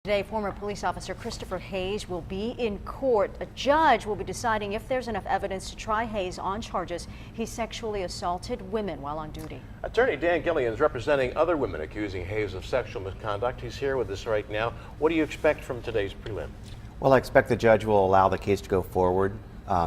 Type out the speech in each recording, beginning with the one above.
Today, former police officer Christopher Hayes will be in court. A judge will be deciding if there's enough evidence to try Hayes on charges he sexually assaulted women while on duty. Attorney Dan Gillian is representing other women accusing Hayes of sexual misconduct. He's here with us right now. What do you expect from today's prelim? Well, I expect the judge will allow the case to go forward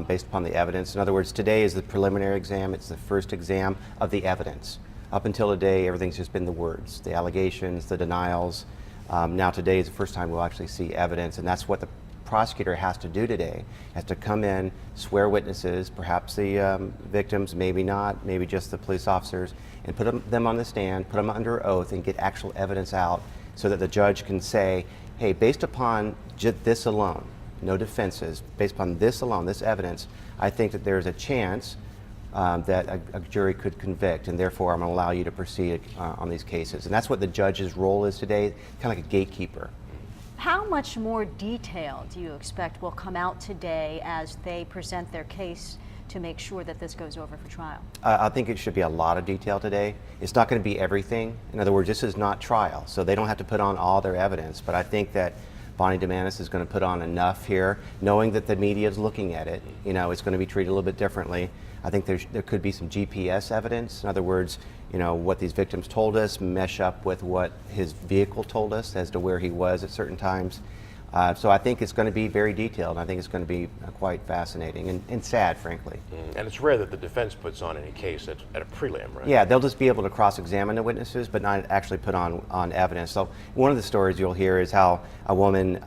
based upon the evidence. In other words, today is the preliminary exam. It's the first exam of the evidence. Up until today, everything's just been the words, the allegations, the denials. Now today is the first time we'll actually see evidence, and that's what the prosecutor has to do today, has to come in, swear witnesses, perhaps the victims, maybe not, maybe just the police officers, and put them on the stand, put them under oath, and get actual evidence out so that the judge can say, hey, based upon this alone, no defenses, based upon this alone, this evidence, I think that there's a chance that a jury could convict, and therefore I'm going to allow you to proceed on these cases. And that's what the judge's role is today, kind of like a gatekeeper. How much more detail do you expect will come out today as they present their case to make sure that this goes over for trial? I think it should be a lot of detail today. It's not going to be everything. In other words, this is not trial, so they don't have to put on all their evidence. But I think that Bonnie DeManis is going to put on enough here, knowing that the media is looking at it. You know, it's going to be treated a little bit differently. I think there could be some GPS evidence. In other words, you know, what these victims told us mesh up with what his vehicle told us as to where he was at certain times. So I think it's going to be very detailed. I think it's going to be quite fascinating and sad, frankly. And it's rare that the defense puts on any case at a prelim, right? Yeah, they'll just be able to cross-examine the witnesses, but not actually put on evidence. So one of the stories you'll hear is how a woman,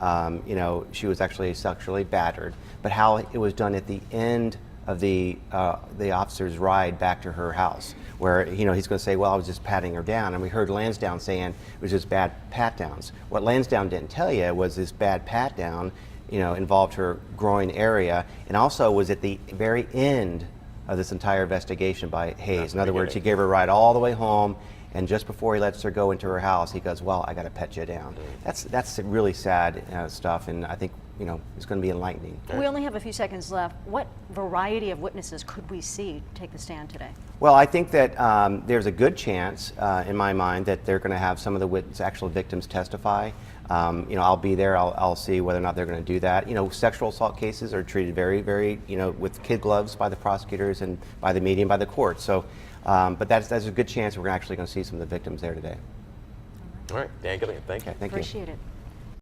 you know, she was actually sexually battered, but how it was done at the end of the officer's ride back to her house, where, you know, he's going to say, well, I was just patting her down. And we heard Lansdowne saying it was just bad pat downs. What Lansdowne didn't tell you was this bad pat down, you know, involved her groin area, and also was at the very end of this entire investigation by Hayes. In other words, he gave her a ride all the way home, and just before he lets her go into her house, he goes, well, I got to pet you down. That's really sad stuff, and I think, you know, it's going to be enlightening. We only have a few seconds left. What variety of witnesses could we see take the stand today? Well, I think that there's a good chance, in my mind, that they're going to have some of the actual victims testify. You know, I'll be there. I'll see whether or not they're going to do that. You know, sexual assault cases are treated very, very, you know, with kid gloves by the prosecutors and by the media and by the court. So, but that's a good chance we're actually going to see some of the victims there today. All right, Dan Gillian, thank you. Okay, thank you. Appreciate it.